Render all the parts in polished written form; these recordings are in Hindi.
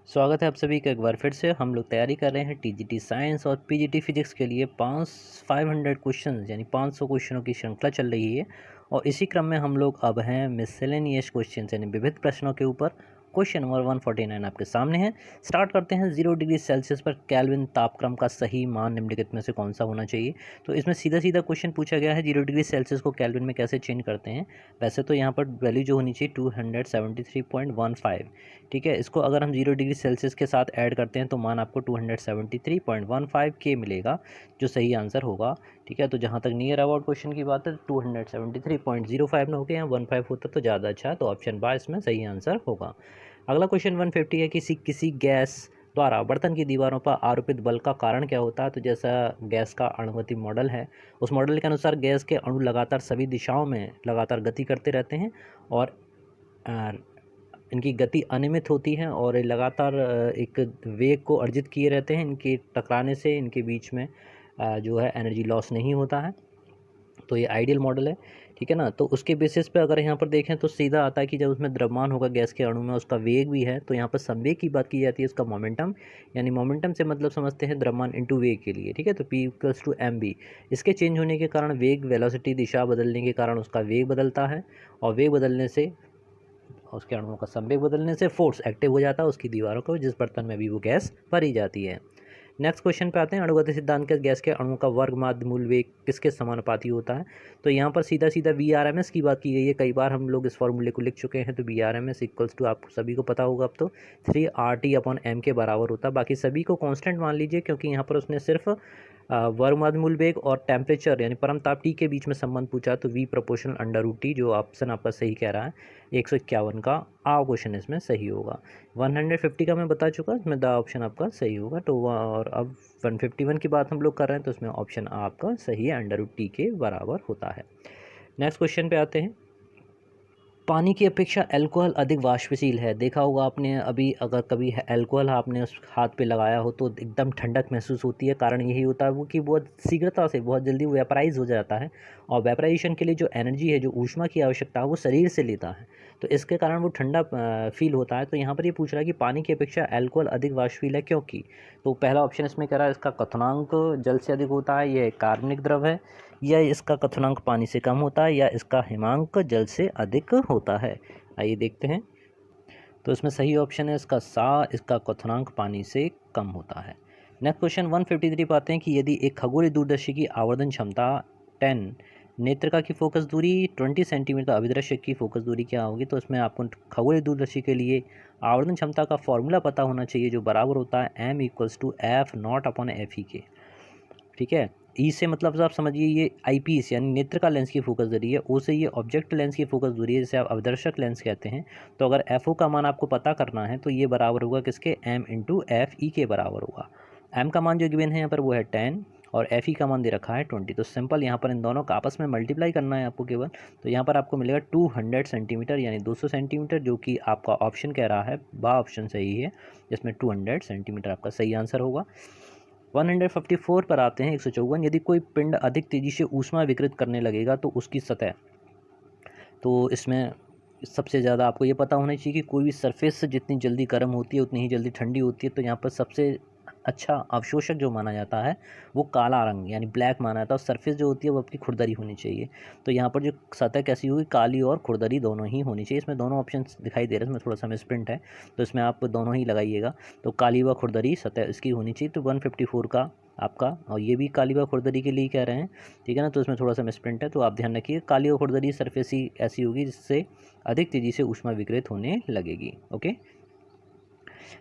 स्वागत है आप सभी का एक बार फिर से। हम लोग तैयारी कर रहे हैं टीजीटी साइंस और पीजीटी फिजिक्स के लिए 500 क्वेश्चन यानी 500 क्वेश्चनों की श्रृंखला चल रही है। और इसी क्रम में हम लोग अब हैं मिसलेनियस क्वेश्चन यानी विविध प्रश्नों के ऊपर। क्वेश्चन नंबर 149 आपके सामने है। स्टार्ट करते हैं। 0 डिग्री सेल्सियस पर केल्विन तापक्रम का सही मान निम्नलिखित में से कौन सा होना चाहिए। तो इसमें सीधा सीधा क्वेश्चन पूछा गया है 0 डिग्री सेल्सियस को केल्विन में कैसे चेंज करते हैं। वैसे तो यहाँ पर वैल्यू जो होनी चाहिए 273.15, ठीक है। इसको अगर हम 0 डिग्री सेल्सियस के साथ ऐड करते हैं तो मान आपको 273.15 के मिलेगा, जो सही आंसर होगा, ठीक है। तो जहाँ तक नियर अबाउट क्वेश्चन की बात है 273.05 में हो गया, 15 होता तो ज़्यादा अच्छा, तो ऑप्शन बा इसमें सही आंसर होगा। अगला क्वेश्चन 150 है। किसी गैस द्वारा बर्तन की दीवारों पर आरोपित बल का कारण क्या होता है। तो जैसा गैस का अणुगति मॉडल है, उस मॉडल के अनुसार गैस के अणु लगातार सभी दिशाओं में लगातार गति करते रहते हैं और इनकी गति अनियमित होती है और लगातार एक वेग को अर्जित किए रहते हैं। इनके टकराने से इनके बीच में जो है एनर्जी लॉस नहीं होता है। तो ये आइडियल मॉडल है, ठीक है ना। तो उसके बेसिस पे अगर यहाँ पर देखें तो सीधा आता है कि जब उसमें द्रव्यमान होगा गैस के अणु में, उसका वेग भी है, तो यहाँ पर संवेग की बात की जाती है, उसका मोमेंटम, यानी मोमेंटम से मतलब समझते हैं द्रव्यमान इंटू वेग के लिए, ठीक है। तो P=mv। इसके चेंज होने के कारण वेग, वेलोसिटी, दिशा बदलने के कारण उसका वेग बदलता है और वेग बदलने से उसके अणुओं का संवेग बदलने से फोर्स एक्टिव हो जाता है उसकी दीवारों को, जिस बर्तन में भी वो गैस भरी जाती है। नेक्स्ट क्वेश्चन पे आते हैं। अणुगति सिद्धांत के गैस के अणुओं का वर्ग माध्य मूल वेग किसके समानुपाती होता है। तो यहाँ पर सीधा सीधा VRMS की बात की गई है। कई बार हम लोग इस फॉर्मूले को लिख चुके हैं। तो VRMS इक्वल्स टू, आप सभी को पता होगा अब तो, 3RT/m के बराबर होता है। बाकी सभी को कांस्टेंट मान लीजिए, क्योंकि यहाँ पर उसने सिर्फ वर्ग माध्य मूल वेग और टेम्परेचर यानी परम ताप T के बीच में संबंध पूछा, तो V∝√T, जो ऑप्शन आपका सही कह रहा है 151 का आ क्वेश्चन इसमें सही होगा। 150 का मैं बता चुका, इसमें द ऑप्शन आपका सही होगा। तो और अब 151 की बात हम लोग कर रहे हैं, तो इसमें ऑप्शन आपका सही है, √T के बराबर होता है। नेक्स्ट क्वेश्चन पे आते हैं। पानी की अपेक्षा अल्कोहल अधिक वाष्पशील है। देखा होगा आपने अभी, अगर कभी अल्कोहल आपने उस हाथ पे लगाया हो तो एकदम ठंडक महसूस होती है। कारण यही होता है वो कि बहुत शीघ्रता से, बहुत जल्दी वो वेपराइज हो जाता है और वेपराइजेशन के लिए जो एनर्जी है, जो ऊष्मा की आवश्यकता है, वो शरीर से लेता है, तो इसके कारण वो ठंडा फील होता है। तो यहाँ पर ये पूछ रहा है कि पानी की अपेक्षा अल्कोहल अधिक वाष्पशील है क्योंकि। तो पहला ऑप्शन इसमें कह रहा है इसका क्वथनांक जल से अधिक होता है, ये कार्बनिक द्रव है, या इसका क्वथनांक पानी से कम होता है, या इसका हिमांक जल से अधिक होता है। आइए देखते हैं। तो इसमें सही ऑप्शन है इसका इसका क्वथनांक पानी से कम होता है। नेक्स्ट क्वेश्चन 153 पाते हैं कि यदि एक खगोलीय दूरदर्शी की आवर्धन क्षमता 10, नेत्रिका की फोकस दूरी 20 सेंटीमीटर, अभिदृश्य की फोकस दूरी क्या होगी। तो इसमें आपको खगोलीय दूरदर्शी के लिए आवर्धन क्षमता का फॉर्मूला पता होना चाहिए, जो बराबर होता है m=f0/fe के, ठीक है। ई से मतलब आप समझिए ये आईपीस यानी नेत्र का लेंस की फोकस दूरी है। ओ से ये ऑब्जेक्ट लेंस की फोकस दूरी है, जिसे आप अवदर्शक लेंस कहते हैं। तो अगर एफ ओ का मान आपको पता करना है तो ये बराबर होगा किसके, m/f e के बराबर होगा। m का मान जो गिवन है यहाँ पर वो है 10 और एफ ई का मान दे रखा है 20। तो सिंपल यहाँ पर इन दोनों का आपस में मल्टीप्लाई करना है आपको केवल। तो यहाँ पर आपको मिलेगा 200 सेंटीमीटर यानी 200 सेंटीमीटर, जो कि आपका ऑप्शन कह रहा है बा ऑप्शन सही है, जिसमें 200 सेंटीमीटर आपका सही आंसर होगा। 154 पर आते हैं। 154, यदि कोई पिंड अधिक तेजी से ऊष्मा विकृत करने लगेगा तो उसकी सतह। तो इसमें सबसे ज़्यादा आपको ये पता होना चाहिए कि कोई भी सरफेस जितनी जल्दी गर्म होती है उतनी ही जल्दी ठंडी होती है। तो यहाँ पर सबसे अच्छा अवशोषक जो माना जाता है वो काला रंग यानी ब्लैक माना जाता है, और सरफेस जो होती है वो आपकी खुरदरी होनी चाहिए। तो यहाँ पर जो सतह कैसी होगी, काली और खुरदरी दोनों ही होनी चाहिए। इसमें दोनों ऑप्शन दिखाई दे रहे हैं, इसमें थोड़ा सा मिसप्रिंट है, तो इसमें आप दोनों ही लगाइएगा। तो काली व खुरदरी सतह इसकी होनी चाहिए। तो 154 का आपका, और ये भी काली व खुरदरी के लिए कह रहे हैं, ठीक है ना। तो इसमें थोड़ा सा मिसप्रिंट है, तो आप ध्यान रखिए काली व खुरदरी सरफेस ही ऐसी होगी जिससे अधिक तेज़ी से ऊष्मा विकृत होने लगेगी। ओके।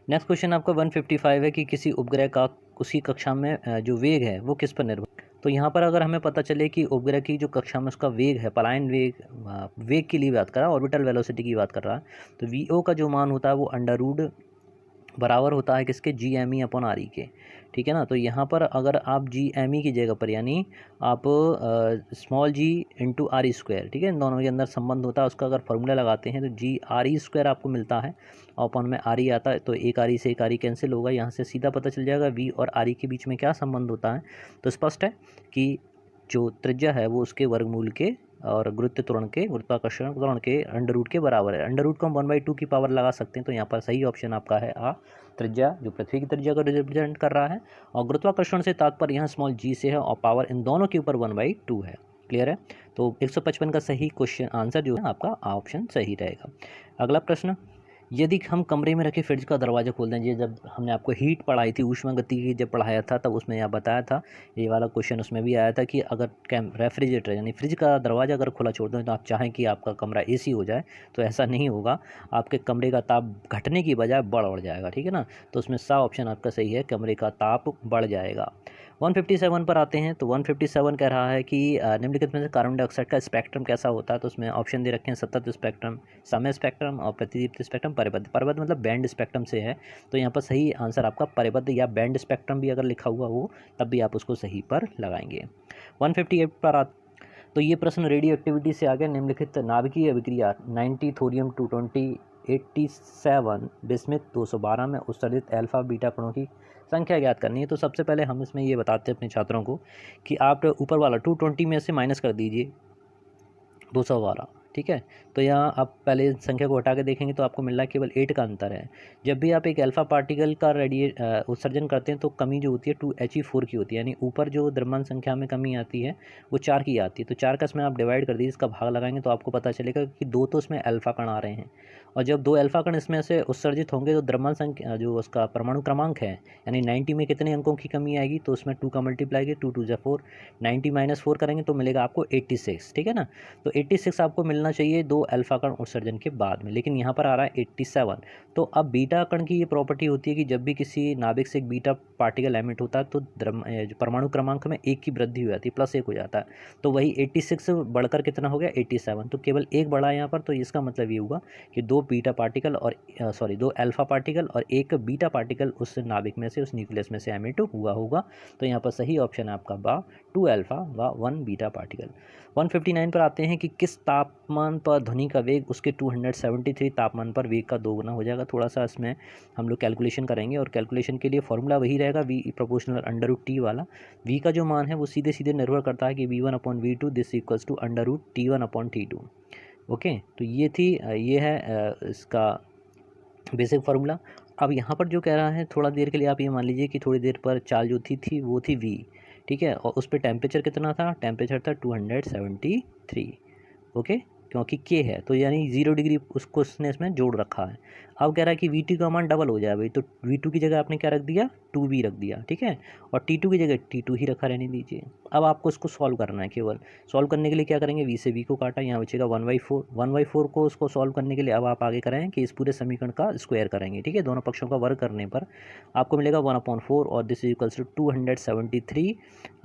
नेक्स्ट क्वेश्चन आपका 155 है कि किसी उपग्रह का उसकी कक्षा में जो वेग है वो किस पर निर्भर। तो यहाँ पर अगर हमें पता चले कि उपग्रह की जो कक्षा में उसका वेग है, पलायन वेग, वेग के लिए बात कर रहा है, ऑर्बिटल वेलोसिटी की बात कर रहा है, तो वीओ का जो मान होता है वो अंडर रूट बराबर होता है किसके, GME/RE के, ठीक है ना। तो यहाँ पर अगर आप GME की जगह पर यानी आप स्मॉल g इंटू RE², ठीक है, इन दोनों के अंदर संबंध होता है, उसका अगर फॉर्मूला लगाते हैं तो GRE² आपको मिलता है और अपन में RE आता है। तो एक RE से एक RE कैंसिल होगा, यहाँ से सीधा पता चल जाएगा V और RE के बीच में क्या संबंध होता है। तो स्पष्ट है कि जो त्रिज्या है वो उसके वर्गमूल के और गुरुत्वाकर्षण त्वरण के अंडर रूट के बराबर है। अंडर रूट को हम 1/2 की पावर लगा सकते हैं, तो यहाँ पर सही ऑप्शन आपका है आ, त्रिज्या जो पृथ्वी की त्रिज्या को रिप्रेजेंट कर रहा है, और गुरुत्वाकर्षण से तात्पर्य यहाँ स्मॉल जी से है, और पावर इन दोनों के ऊपर 1/2 है। क्लियर है। तो 155 का सही क्वेश्चन आंसर जो है आपका ऑप्शन सही रहेगा। अगला प्रश्न, यदि हम कमरे में रखे फ्रिज का दरवाज़ा खोल दें, ये जब हमने आपको हीट पढ़ाई थी, ऊष्मागतिकी जब पढ़ाया था, तब उसमें यह बताया था, ये वाला क्वेश्चन उसमें भी आया था कि अगर रेफ्रिजरेटर यानी फ्रिज का दरवाज़ा अगर खुला छोड़ दें तो आप चाहें कि आपका कमरा एसी हो जाए, तो ऐसा नहीं होगा। आपके कमरे का ताप घटने की बजाय बढ़ जाएगा। ठीक है ना। तो उसमें सा ऑप्शन आपका सही है, कमरे का ताप बढ़ जाएगा। 157 पर आते हैं। तो 157 कह रहा है कि निम्नलिखित में से कार्बन डाइऑक्साइड का स्पेक्ट्रम कैसा होता है। तो उसमें ऑप्शन दे रखे हैं सतत स्पेक्ट्रम, समय स्पेक्ट्रम और प्रतिदीप्त स्पेक्ट्रम, परिबद्ध। परिबद्ध मतलब बैंड स्पेक्ट्रम से है, तो यहाँ पर सही आंसर आपका परिबद्ध या बैंड स्पेक्ट्रम भी अगर लिखा हुआ हो तब भी आप उसको सही पर लगाएंगे। 158 पर तो ये प्रश्न रेडियो एक्टिविटी से आ गया। निम्नलिखित नाभिकीय अभिक्रिया 90 थोरियम 220 87 बिस्मिथ 212 में उत्सर्जित अल्फा बीटा कणों की संख्या ज्ञात करनी है। तो सबसे पहले हम इसमें ये बताते हैं अपने छात्रों को कि आप ऊपर वाला 220 में से माइनस कर दीजिए 212। ठीक है। तो यहाँ आप पहले संख्या को हटा के देखेंगे तो आपको मिल रहा है केवल 8 का अंतर है। जब भी आप एक अल्फा पार्टिकल का उत्सर्जन करते हैं तो कमी जो होती है 2He4 की होती है, यानी ऊपर जो द्रव्यमान संख्या में कमी आती है वो 4 की आती है। तो 4 का इसमें आप डिवाइड कर दीजिए, इसका भाग लगाएंगे तो आपको पता चलेगा कि 2 तो इसमें अल्फा कण आ रहे हैं, और जब 2 अल्फा कण इसमें से उत्सर्जित होंगे तो द्रव्यमान संख्या जो उसका परमाणु क्रमांक है, यानी 90 में कितने अंकों की कमी आएगी, तो उसमें 2 का मल्टीप्लाई किया, 2 2 जा 4, 90 माइनस 4 करेंगे तो मिलेगा आपको 86। ठीक है ना। तो 86 आपको मिलना चाहिए 2 अल्फा कण उत्सर्जन के बाद में, लेकिन यहाँ पर आ रहा है 87। तो अब बीटा कण की ये प्रॉपर्टी होती है कि जब भी किसी नाभिक से एक बीटा पार्टिकल एमिट होता है तो परमाणु क्रमांक में 1 की वृद्धि हो जाती है, +1 हो जाता है। तो वही 86 बढ़कर कितना हो गया 87, तो केवल 1 बढ़ा है यहाँ पर। तो इसका मतलब ये हुआ कि 2 बीटा पार्टिकल और 2 अल्फा पार्टिकल और 1 बीटा पार्टिकल उस नाभिक में से, उस न्यूक्लियस में से एमिट हुआ होगा। तो यहाँ पर सही ऑप्शन है आपका बा, 2 अल्फा व 1 बीटा पार्टिकल। 159 पर आते हैं कि किस तापमान पर ध्वनि का वेग उसके 273 तापमान पर वेग का 2 गुना हो जाएगा। थोड़ा सा इसमें हम लोग कैलकुलेशन करेंगे, और कैलकुलेशन के लिए फॉर्मूला वही रहेगा V प्रोपोर्शनल √T वाला। V का जो मान है वो सीधे सीधे निर्भर करता है कि V1/V2 this equals to √T1/T2। Okay. तो ये है इसका बेसिक फार्मूला। अब यहाँ पर जो कह रहा है, थोड़ा देर के लिए आप ये मान लीजिए कि थोड़ी देर पर चाल जो थी वो थी V। ठीक है। और उस पर टेम्परेचर कितना था, टेम्परेचर था 273। ओके, क्योंकि के है तो यानी 0 डिग्री उसको उसने इसमें जोड़ रखा है। अब कह रहा है कि V2 का मान डबल हो जाए भाई, तो V2 की जगह आपने क्या रख दिया, 2V रख दिया। ठीक है। और T2 की जगह T2 ही रखा रहने दीजिए। अब आपको इसको सॉल्व करना है। केवल सॉल्व करने के लिए क्या करेंगे, V से V को काटा, यहाँ बचेगा 1/4। 1/4 को उसको सॉल्व करने के लिए अब आप आगे करें कि इस पूरे समीकरण का स्क्वायर करेंगे। ठीक है। दोनों पक्षों का वर्ग करने पर आपको मिलेगा 1/4, और this is equals to 273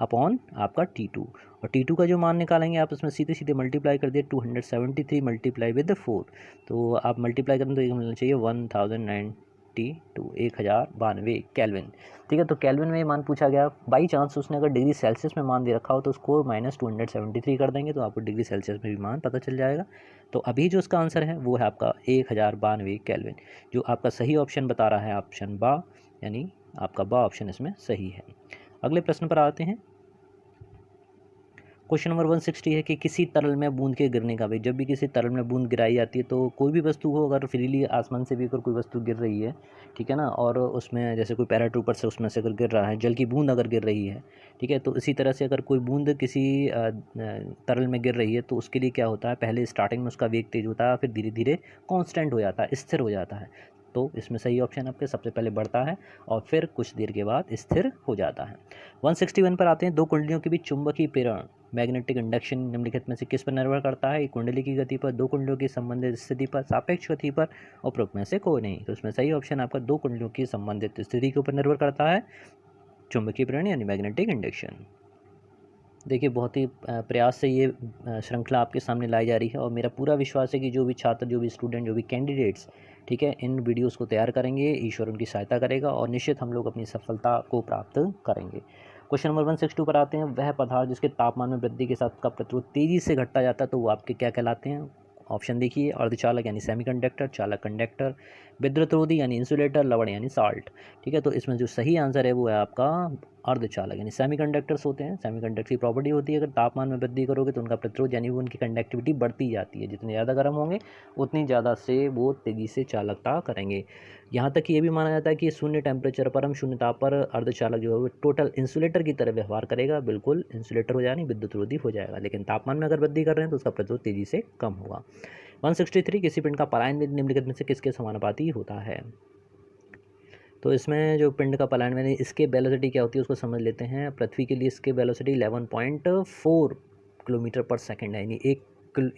upon आपका T2। और T2 का जो मान निकालेंगे आप इसमें सीधे सीधे मल्टीप्लाई कर दिए, 273 मल्टीप्लाई विद 4, तो आप मल्टीप्लाई करें तो ये मिलना चाहिए 1092 केल्विन। ठीक है। तो केल्विन में ये मान पूछा गया। बाई चांस उसने अगर डिग्री सेल्सियस में मान दे रखा हो तो उसको -273 कर देंगे, तो आपको डिग्री सेल्सियस में भी मान पता चल जाएगा। तो अभी जो उसका आंसर है वो है आपका 1092 केल्विन, जो आपका सही ऑप्शन बता रहा है ऑप्शन बा, यानी आपका बा ऑप्शन इसमें सही है। अगले प्रश्न पर आते हैं। क्वेश्चन नंबर 160 है कि किसी तरल में बूंद के गिरने का वेग। जब भी किसी तरल में बूंद गिराई जाती है तो कोई भी वस्तु हो, अगर फ्रीली आसमान से भी अगर कोई वस्तु गिर रही है, ठीक है ना, और उसमें जैसे कोई पैराट्रूपर से उसमें से अगर गिर रहा है, जल की बूंद अगर गिर रही है, ठीक है, तो इसी तरह से अगर कोई बूंद किसी तरल में गिर रही है तो उसके लिए क्या होता है, पहले स्टार्टिंग में उसका वेग तेज होता है, फिर धीरे धीरे कॉन्स्टेंट हो जाता है, स्थिर हो जाता है। तो इसमें सही ऑप्शन आपके सबसे पहले बढ़ता है और फिर कुछ देर के बाद स्थिर हो जाता है। 161 पर आते हैं। दो कुंडलियों के बीच चुंबकीय प्रेरण मैग्नेटिक इंडक्शन निम्नलिखित में से किस पर निर्भर करता है। कुंडली की गति पर, दो कुंडलियों की संबंधित स्थिति पर, सापेक्ष गति पर, उपरोक्त में से कोई नहीं। तो इसमें सही ऑप्शन आपका दो कुंडलियों की संबंधित स्थिति के ऊपर निर्भर करता है चुंबकीय प्रेरण यानी मैग्नेटिक इंडक्शन। देखिए बहुत ही प्रयास से ये श्रृंखला आपके सामने लाई जा रही है और मेरा पूरा विश्वास है कि जो भी छात्र, जो भी स्टूडेंट, जो भी कैंडिडेट्स, ठीक है, इन वीडियोस को तैयार करेंगे, ईश्वर उनकी सहायता करेगा और निश्चित हम लोग अपनी सफलता को प्राप्त करेंगे। क्वेश्चन नंबर 162 पर आते हैं। वह पदार्थ जिसके तापमान में वृद्धि के साथ का प्रतिरोध तेज़ी से घटता जाता है तो वो आपके क्या कहलाते हैं। ऑप्शन देखिए, अर्धचालक यानी सेमीकंडक्टर, चालक कंडक्टर, विद्युतरोधी यानी इंसुलेटर, लवण यानी साल्ट। ठीक है, तो इसमें जो सही आंसर है वो है आपका अर्धचालक यानी सेमीकंडक्टर्स होते हैं। सेमीकंडक्टर की प्रॉपर्टी होती है, अगर तापमान में वृद्धि करोगे तो उनका प्रतिरोध यानी वो उनकी कंडक्टिविटी बढ़ती जाती है, जितने ज़्यादा गर्म होंगे उतनी ज़्यादा से वो तेज़ी से चालकता करेंगे। यहाँ तक कि ये भी माना जाता है कि शून्य टेम्परेचर पर, हम शून्य ताप पर अर्धचालक जो है वो टोटल इंसुलेटर की तरह व्यवहार करेगा, बिल्कुल इंसुलेटर हो जाएगा, नहीं विद्युतरोधी हो जाएगा। लेकिन तापमान में अगर वृद्धि कर रहे हैं तो उसका प्रतिरोध तेज़ी से कम होगा। 163 किसी पिंड का पलायन वेग निम्नलिखित में से किसके समानुपाती होता है। तो इसमें जो पिंड का पलायन वेग इसके वेलोसिटी क्या होती है उसको समझ लेते हैं। पृथ्वी के लिए इसके वेलोसिटी 11.4 किलोमीटर पर सेकंड है, यानी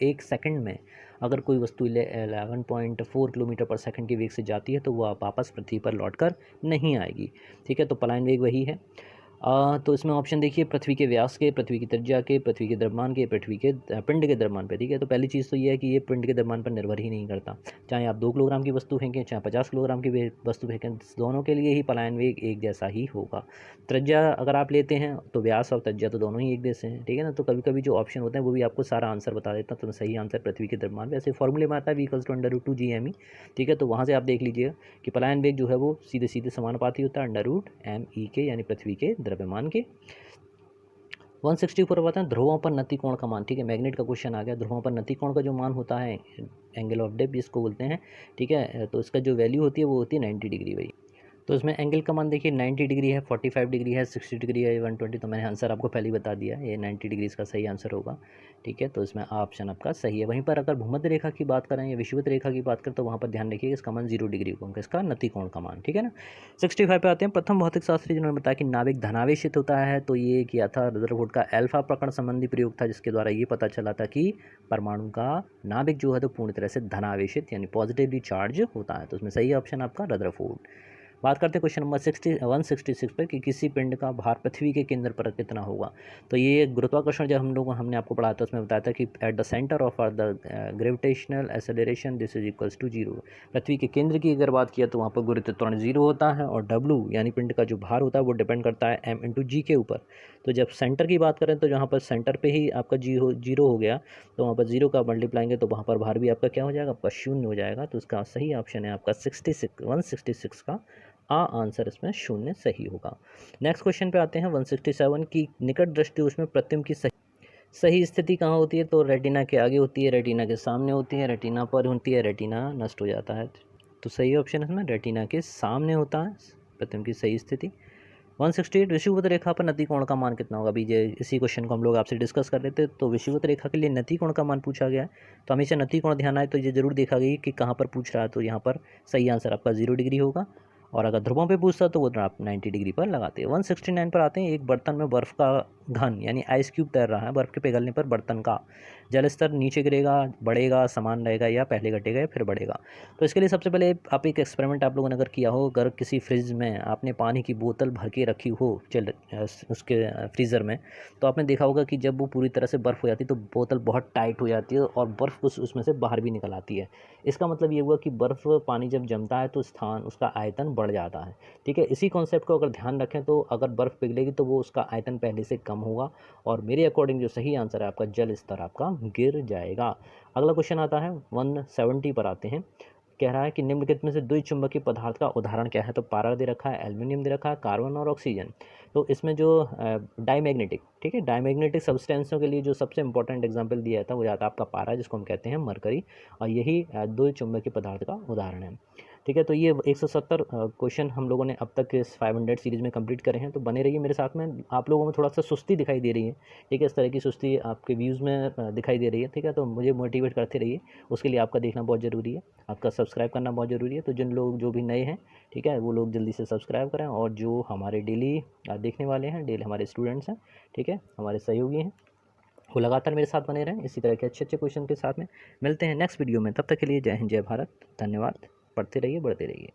एक सेकंड में अगर कोई वस्तु 11.4 किलोमीटर पर सेकंड के वेग से जाती है तो वह वापस पृथ्वी पर लौटकर नहीं आएगी। ठीक है, तो पलायन वेग वही है। तो इसमें ऑप्शन देखिए, पृथ्वी के व्यास के, पृथ्वी की त्रिज्या के, पृथ्वी के द्रव्यमान के, पृथ्वी के पिंड के द्रव्यमान पे। ठीक है, तो पहली चीज़ तो ये है कि ये पिंड के द्रव्यमान पर निर्भर ही नहीं करता। चाहे आप 2 किलोग्राम की वस्तु फेंकें, चाहे 50 किलोग्राम की वस्तु फेंकें, दोनों के लिए ही पलायन वेग एक जैसा ही होगा। त्रिज्या अगर आप लेते हैं तो व्यास और त्रिज्या तो दोनों ही एक जैसे हैं। ठीक है ना, तो कभी कभी जो ऑप्शन होते हैं वो भी आपको सारा आंसर बता देता है। तो सही आंसर पृथ्वी के द्रव्यमान पे ऐसे फॉर्मूले में आता है v=√2 GME। ठीक है, तो वहाँ से आप देख लीजिएगा कि पलायन वेग जो है वो सीधे सीधे समानुपाती होता है √me के, यानी पृथ्वी के द्रव्यमान के। 164 पर बताएं ध्रुवों पर नति कोण का मान। ठीक है, मैग्नेट का क्वेश्चन आ गया। ध्रुवों पर नति कोण का जो मान होता है, एंगल ऑफ डेप्थ जिसको बोलते हैं, ठीक है, तो इसका जो वैल्यू होती है वो होती है 90 डिग्री। भाई तो इसमें एंगल का मान देखिए 90 डिग्री है, 45 डिग्री है, 60 डिग्री है, 120। तो मैंने आंसर आपको पहले ही बता दिया, ये 90 डिग्री इसका सही आंसर होगा। ठीक है, तो इसमें ऑप्शन आपका सही है। वहीं पर अगर भूमध्य रेखा की बात करें या विषुवत रेखा की बात करें तो वहाँ पर ध्यान रखिए इसका मान 0 डिग्री होगा, इसका नति कोण का मान। ठीक है ना। 65 पे आते हैं। प्रथम भौतिक शास्त्री जिन्होंने बताया कि नाभिक धनावेशित होता है, तो ये किया था रदरफोर्ड का अल्फा प्रकरण संबंधी प्रयोग था, जिसके द्वारा ये पता चला था कि परमाणु का नाभिक जो है तो पूर्ण तरह से धनावेशित यानी पॉजिटिवली चार्ज होता है। तो उसमें सही ऑप्शन आपका रदरफोर्ड। बात करते हैं क्वेश्चन नंबर 166 पर कि किसी पिंड का भार पृथ्वी के केंद्र पर कितना होगा। तो ये गुरुत्वाकर्षण जब हमने आपको पढ़ा था उसमें बताया था कि at the centre of the gravitational acceleration this is equals to 0। पृथ्वी के केंद्र की अगर बात किया तो वहाँ पर गुरुत्वाकर्षण 0 होता है, और W यानी पिंड का जो भार होता है वो डिपेंड करता है m/g के ऊपर। तो जब सेंटर की बात करें तो जहाँ पर सेंटर पे ही आपका जीरो हो गया तो वहाँ पर 0 का मल्टीप्लाएंगे तो वहाँ पर भार भी आपका क्या हो जाएगा, आपका 0 हो जाएगा। तो इसका सही ऑप्शन है आपका 166 का आंसर इसमें 0 सही होगा। नेक्स्ट क्वेश्चन पे आते हैं 167 की निकट दृष्टि उसमें प्रतिबिंब की सही स्थिति कहाँ होती है। तो रेटिना के आगे होती है, रेटिना के सामने होती है, रेटिना पर होती है, रेटिना नष्ट हो जाता है। तो सही ऑप्शन इसमें रेटिना के सामने होता है प्रतिबिंब की सही स्थिति। 168 विषुवत रेखा पर नति कोण का मान कितना होगा। अभी इसी क्वेश्चन को हम लोग आपसे डिस्कस कर रहे थे। तो विषुवत रेखा के लिए नति कोण का मान पूछा गया है, तो हमेशा नति कोण ध्यान आए तो ये जरूर देखा गई कि कहाँ पर पूछ रहा है। तो यहाँ पर सही आंसर आपका 0 डिग्री होगा, और अगर ध्रुवों पे पूछता तो वो आप 90 डिग्री पर लगाते हैं। 169 पर आते हैं। एक बर्तन में बर्फ़ का घन यानी आइस क्यूब तैर रहा है, बर्फ़ के पिघलने पर बर्तन का जल स्तर नीचे गिरेगा, बढ़ेगा, समान रहेगा, या पहले घटेगा या फिर बढ़ेगा। तो इसके लिए सबसे पहले आप एक एक्सपेरिमेंट आप लोगों ने अगर किया हो, अगर किसी फ्रिज में आपने पानी की बोतल भर के रखी हो उसके फ्रीज़र में, तो आपने देखा होगा कि जब वो पूरी तरह से बर्फ़ हो जाती है तो बोतल बहुत टाइट हो जाती है और बर्फ़ उसमें से बाहर भी निकल आती है। इसका मतलब ये हुआ कि बर्फ़ पानी जब जमता है तो स्थान उसका आयतन बढ़ जाता है। ठीक है, इसी कॉन्सेप्ट को अगर ध्यान रखें तो अगर बर्फ़ पिघलेगी तो वो उसका आयतन पहले से कम होगा, और मेरे अकॉर्डिंग जो सही आंसर है आपका जल स्तर आपका गिर जाएगा। अगला क्वेश्चन आता है 170 पर आते हैं। कह रहा है कि निम्नलिखित में से द्विचुंबकीय पदार्थ का उदाहरण क्या है। तो पारा दे रखा है, एल्युमिनियम दे रखा है, कार्बन और ऑक्सीजन। तो इसमें जो डाईमैग्नेटिक, ठीक है, डाईमैग्नेटिक सब्सटेंसों के लिए जो सबसे इंपॉर्टेंट एग्जांपल दिया था वो जाता है आपका पारा, जिसको हम कहते हैं मरकरी, और यही द्विचुंबकीय पदार्थ का उदाहरण है। ठीक है, तो ये 170 क्वेश्चन हम लोगों ने अब तक इस 500 सीरीज़ में कंप्लीट करे हैं। तो बने रहिए मेरे साथ में। आप लोगों में थोड़ा सा सुस्ती दिखाई दे रही है, ठीक है, इस तरह की सुस्ती आपके व्यूज़ में दिखाई दे रही है। ठीक है, तो मुझे मोटिवेट करते रहिए, उसके लिए आपका देखना बहुत ज़रूरी है, आपका सब्सक्राइब करना बहुत ज़रूरी है। तो जिन लोग जो भी नए हैं, ठीक है, वो लोग जल्दी से सब्सक्राइब करें, और जो हमारे डेली देखने वाले हैं, डेली हमारे स्टूडेंट्स हैं, ठीक है, हमारे सहयोगी हैं, वो लगातार मेरे साथ बने रहें। इसी तरह के अच्छे अच्छे क्वेश्चन के साथ में मिलते हैं नेक्स्ट वीडियो में। तब तक के लिए जय हिंद, जय भारत, धन्यवाद। पढ़ते रहिए, बढ़ते रहिए।